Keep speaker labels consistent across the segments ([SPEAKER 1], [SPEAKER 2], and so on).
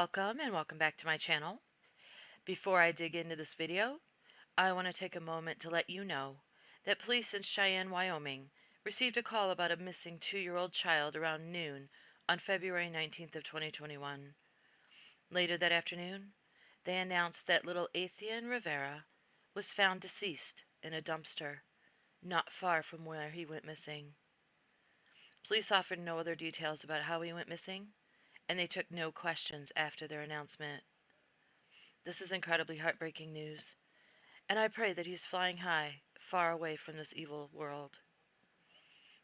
[SPEAKER 1] Welcome and welcome back to my channel. Before I dig into this video, I want to take a moment to let you know that police in Cheyenne, Wyoming received a call about a missing 2-year-old child around noon on February 19th of 2021. Later that afternoon, they announced that little Atheian Rivera was found deceased in a dumpster not far from where he went missing. Police offered no other details about how he went missing, and they took no questions after their announcement. This is incredibly heartbreaking news, and I pray that he's flying high, far away from this evil world.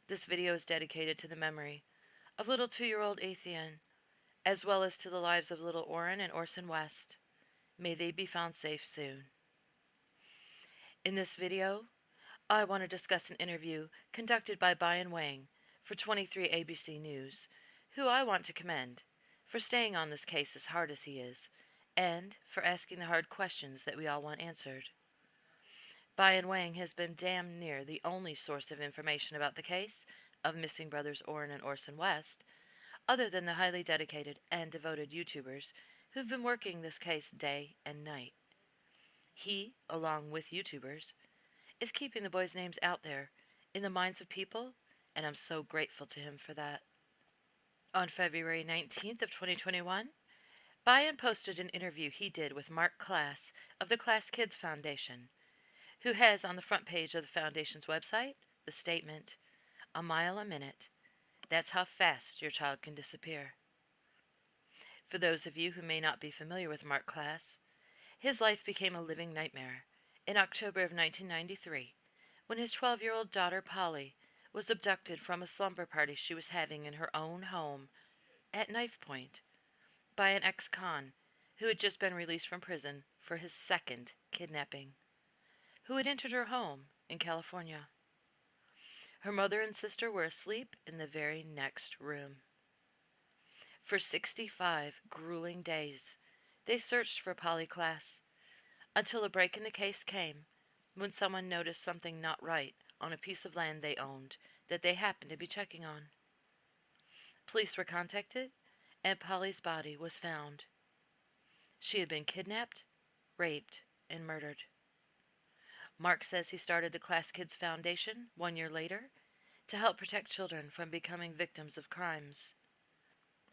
[SPEAKER 1] This video is dedicated to the memory of little 2-year-old Atheian, as well as to the lives of little Orrin and Orson West. May they be found safe soon. In this video, I want to discuss an interview conducted by Bayan Wang for 23 ABC News, who I want to commend for staying on this case as hard as he is, and for asking the hard questions that we all want answered. Bayan Wang has been damn near the only source of information about the case of missing brothers Orrin and Orson West, other than the highly dedicated and devoted YouTubers who've been working this case day and night. He, along with YouTubers, is keeping the boys' names out there in the minds of people, and I'm so grateful to him for that. On February 19th of 2021, Bayan posted an interview he did with Marc Klaas of the Klaas Kids Foundation, who has on the front page of the foundation's website the statement, "A mile a minute. That's how fast your child can disappear." For those of you who may not be familiar with Marc Klaas, his life became a living nightmare in October of 1993 when his 12-year-old daughter Polly was abducted from a slumber party she was having in her own home at knife point by an ex-con who had just been released from prison for his second kidnapping, who had entered her home in California. Her mother and sister were asleep in the very next room. For 65 grueling days, they searched for Polly Klaas, until a break in the case came when someone noticed something not right on a piece of land they owned that they happened to be checking on. Police were contacted, and Polly's body was found. She had been kidnapped, raped, and murdered. Marc says he started the Klaas Kids Foundation 1 year later to help protect children from becoming victims of crimes.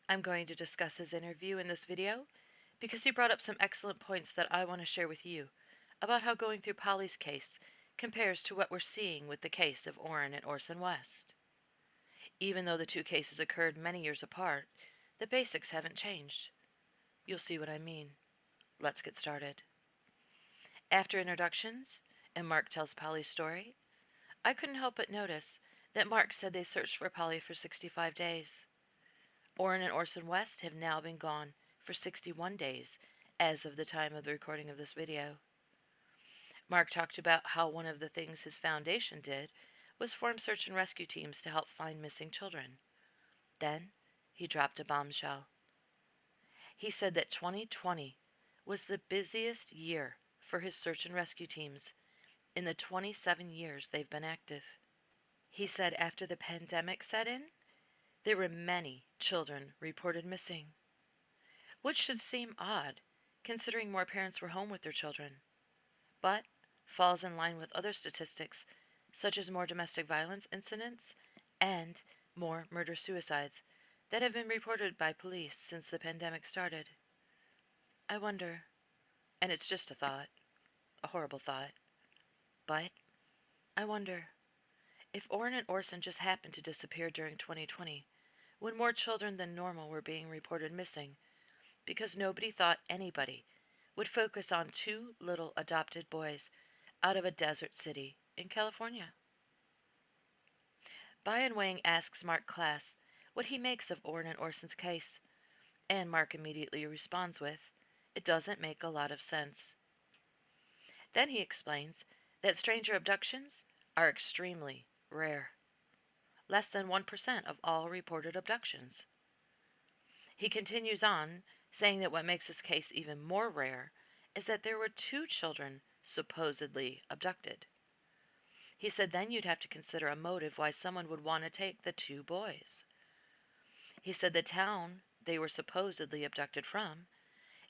[SPEAKER 1] I'm going to discuss his interview in this video because he brought up some excellent points that I want to share with you about how going through Polly's case compares to what we're seeing with the case of Orrin and Orson West. Even though the two cases occurred many years apart, the basics haven't changed. You'll see what I mean. Let's get started. After introductions, and Marc tells Polly's story, I couldn't help but notice that Marc said they searched for Polly for 65 days. Orrin and Orson West have now been gone for 61 days as of the time of the recording of this video. Marc talked about how one of the things his foundation did was form search and rescue teams to help find missing children. Then he dropped a bombshell. He said that 2020 was the busiest year for his search and rescue teams in the 27 years they've been active. He said after the pandemic set in, there were many children reported missing, which should seem odd considering more parents were home with their children, but falls in line with other statistics such as more domestic violence incidents and more murder-suicides that have been reported by police since the pandemic started. I wonder, and it's just a thought, a horrible thought, but I wonder if Orrin and Orson just happened to disappear during 2020 when more children than normal were being reported missing because nobody thought anybody would focus on 2 little adopted boys out of a desert city in California. Bayan Wang asks Marc Klaas what he makes of Orrin and Orson's case, and Marc immediately responds with, "It doesn't make a lot of sense." Then he explains that stranger abductions are extremely rare. Less than 1% of all reported abductions. He continues on, saying that what makes this case even more rare is that there were 2 children supposedly abducted. He said then you'd have to consider a motive why someone would want to take the 2 boys. He said the town they were supposedly abducted from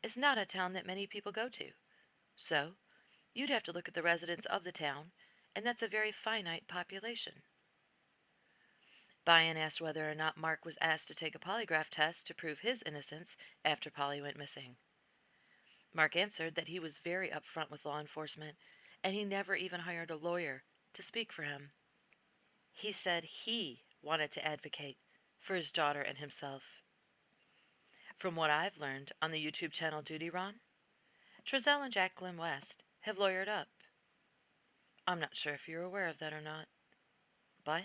[SPEAKER 1] is not a town that many people go to. So, you'd have to look at the residents of the town, and that's a very finite population. Bayan asked whether or not Mark was asked to take a polygraph test to prove his innocence after Polly went missing. Mark answered that he was very upfront with law enforcement, and he never even hired a lawyer to speak for him. He said he wanted to advocate for his daughter and himself. From what I've learned on the YouTube channel Duty Ron, Trezell and Jacqueline West have lawyered up. I'm not sure if you're aware of that or not, but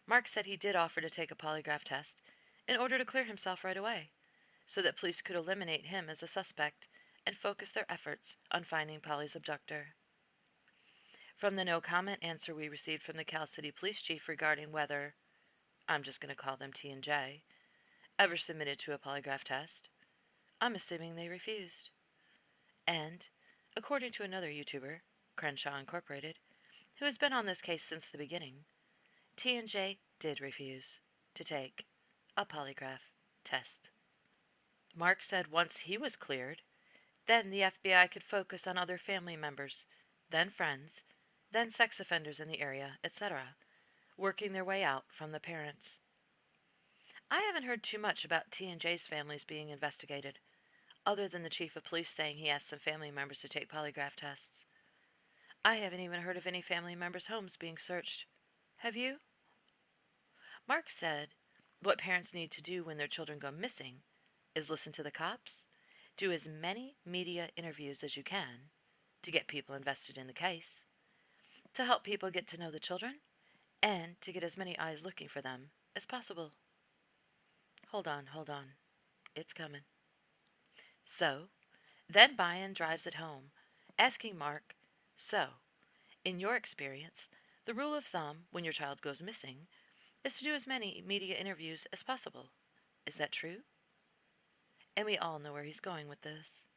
[SPEAKER 1] Mark said he did offer to take a polygraph test in order to clear himself right away, so that police could eliminate him as a suspect and focus their efforts on finding Polly's abductor. From the no-comment answer we received from the Cal City Police Chief regarding whether, I'm just going to call them T and J, ever submitted to a polygraph test, I'm assuming they refused. And, according to another YouTuber, Crenshaw Incorporated, who has been on this case since the beginning, T and J did refuse to take a polygraph test. Mark said once he was cleared, then the FBI could focus on other family members, then friends, then sex offenders in the area, etc., working their way out from the parents. I haven't heard too much about T and J's families being investigated, other than the chief of police saying he asked some family members to take polygraph tests. I haven't even heard of any family members' homes being searched. Have you? Mark said what parents need to do when their children go missing is listen to the cops, do as many media interviews as you can to get people invested in the case, to help people get to know the children, and to get as many eyes looking for them as possible. Hold on. It's coming. So, then Bayan drives it home, asking Mark, so, in your experience, the rule of thumb when your child goes missing is to do as many media interviews as possible. Is that true? And we all know where he's going with this,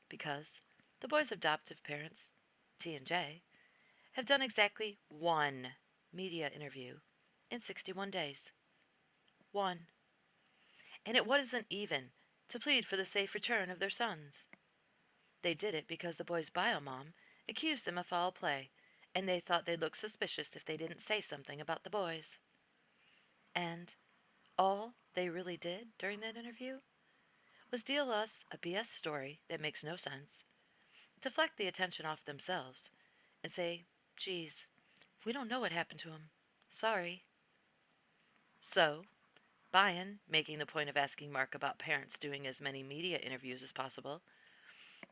[SPEAKER 1] because the boy's adoptive parents, T and J, have done exactly one media interview in 61 days. One. And it wasn't even to plead for the safe return of their sons. They did it because the boy's bio-mom accused them of foul play, and they thought they'd look suspicious if they didn't say something about the boys. And all they really did during that interview was deal us a BS story that makes no sense, deflect the attention off themselves, and say, geez, we don't know what happened to him. Sorry. So, Bayan, making the point of asking Mark about parents doing as many media interviews as possible,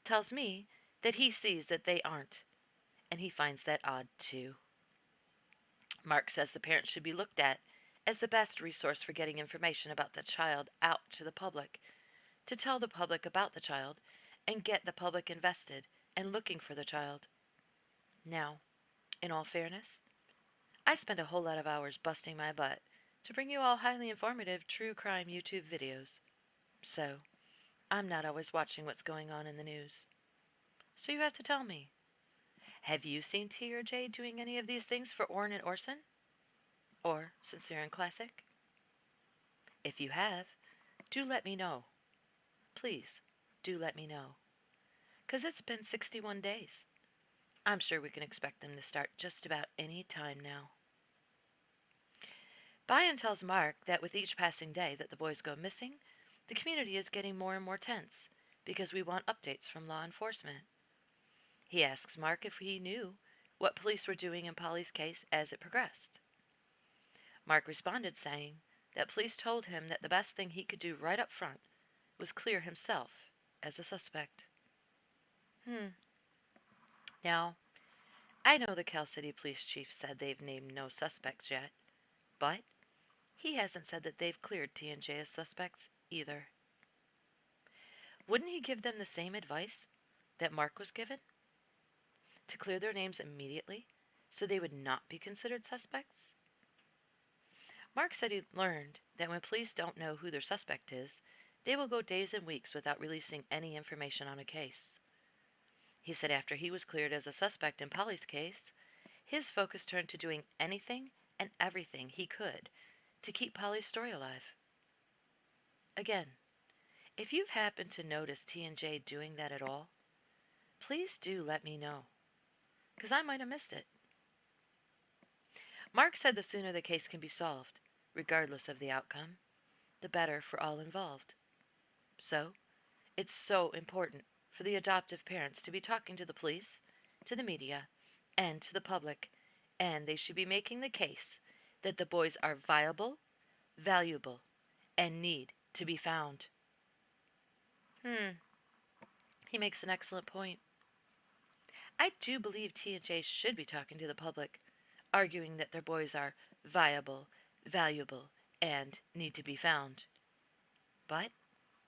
[SPEAKER 1] tells me that he sees that they aren't, and he finds that odd too. Mark says the parents should be looked at as the best resource for getting information about the child out to the public, to tell the public about the child and get the public invested and looking for the child. Now, in all fairness, I spend a whole lot of hours busting my butt to bring you all highly informative true crime YouTube videos. So, I'm not always watching what's going on in the news. So you have to tell me, have you seen T or J doing any of these things for Orrin and Orson? Or Sincere and Classic? If you have, do let me know. Please, do let me know. 'Cause it's been 61 days. I'm sure we can expect them to start just about any time now. Bayan tells Mark that with each passing day that the boys go missing, the community is getting more and more tense because we want updates from law enforcement. He asks Mark if he knew what police were doing in Polly's case as it progressed. Mark responded saying that police told him that the best thing he could do right up front was clear himself as a suspect. Now, I know the Cal City Police Chief said they've named no suspects yet, but he hasn't said that they've cleared T and J as suspects either. Wouldn't he give them the same advice that Mark was given? To clear their names immediately so they would not be considered suspects? Mark said he learned that when police don't know who their suspect is, they will go days and weeks without releasing any information on a case. He said after he was cleared as a suspect in Polly's case, his focus turned to doing anything and everything he could to keep Polly's story alive. Again, If you've happened to notice T&J doing that at all, please do let me know, because I might have missed it. Mark said the sooner the case can be solved, regardless of the outcome, the better for all involved. So, it's so important for the adoptive parents to be talking to the police, to the media, and to the public, and they should be making the case that the boys are viable, valuable, and need to be found. He makes an excellent point. I do believe T&J should be talking to the public, arguing that their boys are viable, valuable, and need to be found. But,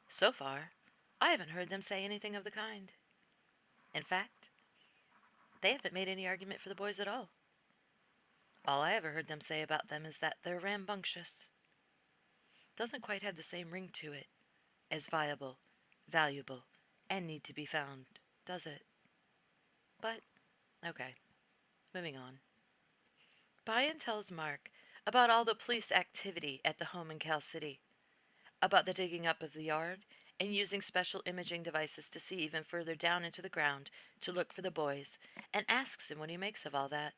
[SPEAKER 1] so far, I haven't heard them say anything of the kind. In fact, they haven't made any argument for the boys at all. All I ever heard them say about them is that they're rambunctious. Doesn't quite have the same ring to it as viable, valuable, and need to be found, does it? But, okay, moving on. Bayan tells Mark about all the police activity at the home in Cal City, about the digging up of the yard and using special imaging devices to see even further down into the ground to look for the boys, and asks him what he makes of all that.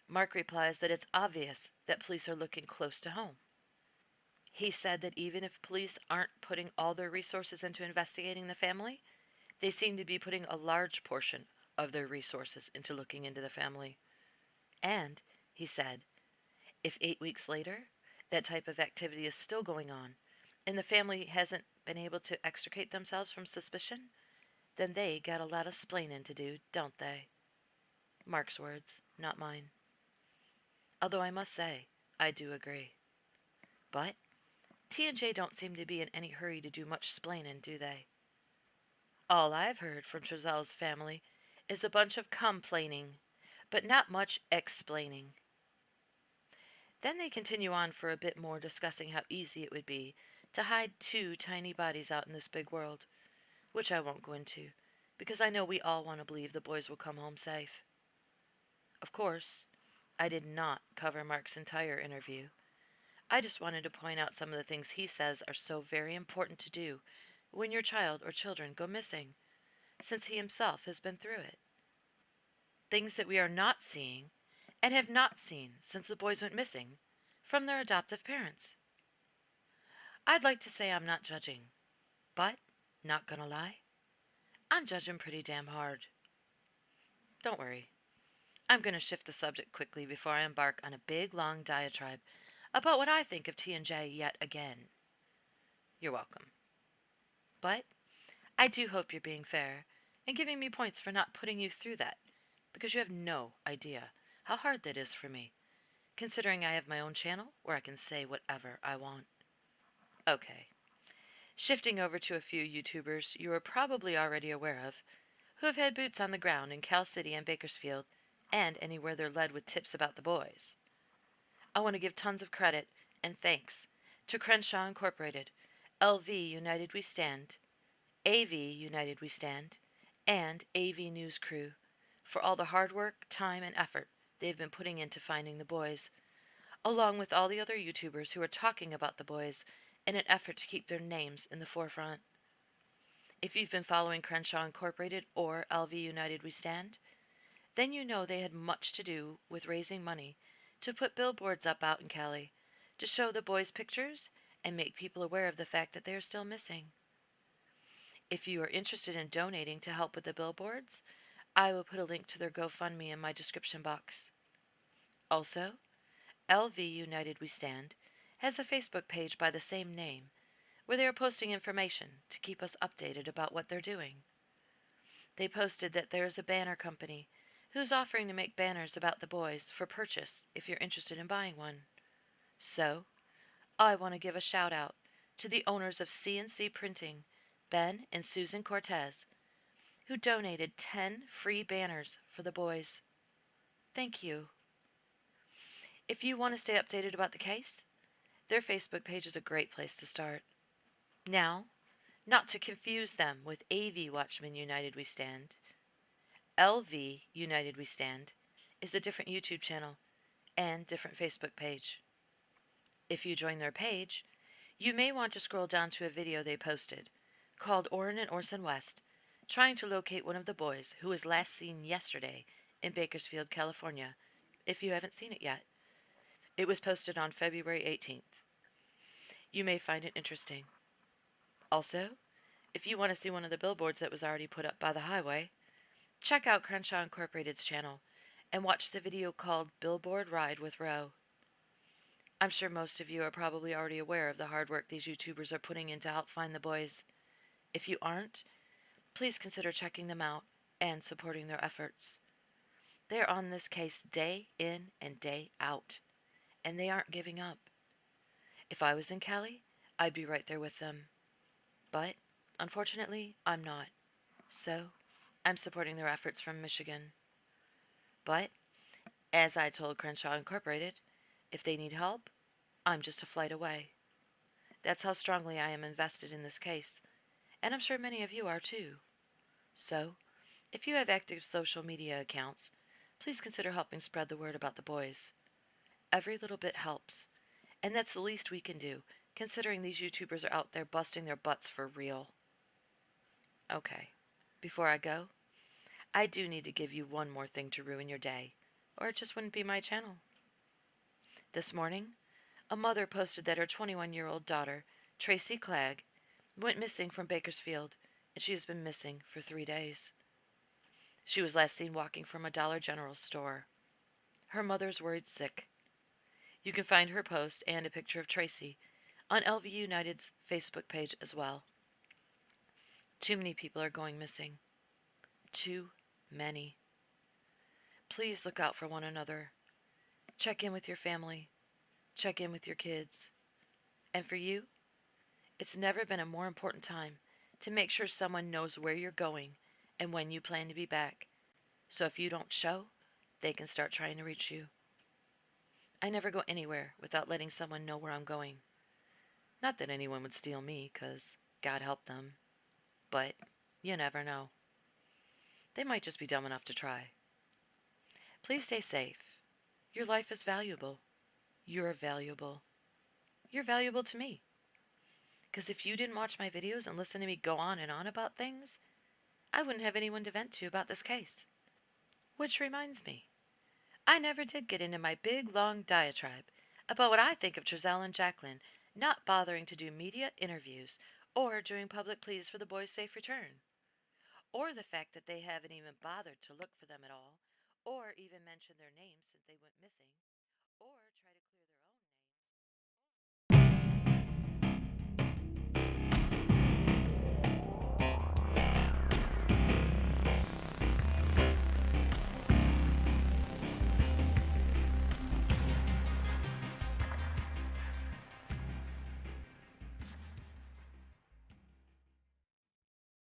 [SPEAKER 1] Mark replies that it's obvious that police are looking close to home. He said that even if police aren't putting all their resources into investigating the family, they seem to be putting a large portion of their resources into looking into the family. And, he said, if 8 weeks later, that type of activity is still going on, and the family hasn't been able to extricate themselves from suspicion, then they got a lot of splaining to do, don't they? Mark's words, not mine. Although I must say, I do agree. But T&J don't seem to be in any hurry to do much splaining, do they? All I've heard from Trezel's family is a bunch of complaining, but not much explaining. Then they continue on for a bit more, discussing how easy it would be to hide 2 tiny bodies out in this big world, which I won't go into, because I know we all want to believe the boys will come home safe. Of course, I did not cover Mark's entire interview. I just wanted to point out some of the things he says are so very important to do when your child or children go missing, since he himself has been through it. Things that we are not seeing and have not seen since the boys went missing from their adoptive parents. I'd like to say I'm not judging, but, not gonna lie, I'm judging pretty damn hard. Don't worry. I'm going to shift the subject quickly before I embark on a big, long diatribe about what I think of T&J yet again. You're welcome. But I do hope you're being fair and giving me points for not putting you through that, because you have no idea how hard that is for me, considering I have my own channel where I can say whatever I want. Okay. Shifting over to a few YouTubers you are probably already aware of, who have had boots on the ground in Cal City and Bakersfield, and anywhere they're led with tips about the boys. I want to give tons of credit and thanks to Crenshaw Incorporated, LV United We Stand, AV United We Stand, and AV News Crew for all the hard work, time, and effort they've been putting into finding the boys, along with all the other YouTubers who are talking about the boys in an effort to keep their names in the forefront. If you've been following Crenshaw Incorporated or LV United We Stand, then you know they had much to do with raising money to put billboards up out in Cali to show the boys' pictures and make people aware of the fact that they are still missing. If you are interested in donating to help with the billboards, I will put a link to their GoFundMe in my description box. Also, LV United We Stand has a Facebook page by the same name where they are posting information to keep us updated about what they're doing. They posted that there is a banner company who's offering to make banners about the boys for purchase if you're interested in buying one. So, I want to give a shout out to the owners of CNC Printing, Ben and Susan Cortez, who donated 10 free banners for the boys. Thank you. If you want to stay updated about the case, their Facebook page is a great place to start. Now, not to confuse them with AV Watchmen United We Stand, LV United We Stand is a different YouTube channel and different Facebook page. If you join their page, You may want to scroll down to a video they posted called Orrin and Orson West, trying to locate one of the boys who was last seen yesterday in Bakersfield, California, if you haven't seen it yet. It was posted on February 18th. You may find it interesting. Also, if you want to see one of the billboards that was already put up by the highway, check out Crenshaw Incorporated's channel and watch the video called Billboard Ride with Roe. I'm sure most of you are probably already aware of the hard work these YouTubers are putting in to help find the boys. If you aren't, please consider checking them out and supporting their efforts. They're on this case day in and day out, and they aren't giving up. If I was in Cali, I'd be right there with them. But, unfortunately, I'm not. So, I'm supporting their efforts from Michigan. But, as I told Crenshaw Incorporated, if they need help, I'm just a flight away. That's how strongly I am invested in this case, and I'm sure many of you are too. So, if you have active social media accounts, please consider helping spread the word about the boys. Every little bit helps, and that's the least we can do, considering these YouTubers are out there busting their butts for real. Okay, before I go, I do need to give you one more thing to ruin your day, or it just wouldn't be my channel. This morning, a mother posted that her 21-year-old daughter, Tracy Clegg, went missing from Bakersfield, and she has been missing for 3 days. She was last seen walking from a Dollar General store. Her mother's worried sick. You can find her post and a picture of Tracy on LV United's Facebook page as well. Too many people are going missing. Too many. Please look out for one another. Check in with your family. Check in with your kids. And for you, it's never been a more important time to make sure someone knows where you're going and when you plan to be back. So if you don't show, they can start trying to reach you. I never go anywhere without letting someone know where I'm going. Not that anyone would steal me, 'cause God help them. But you never know. They might just be dumb enough to try. Please stay safe. Your life is valuable. You're valuable. You're valuable to me. 'Cause if you didn't watch my videos and listen to me go on and on about things, I wouldn't have anyone to vent to about this case. Which reminds me, I never did get into my big, long diatribe about what I think of Trezell and Jacqueline not bothering to do media interviews or doing public pleas for the boys' safe return, or the fact that they haven't even bothered to look for them at all, or even mention their names since they went missing, or try to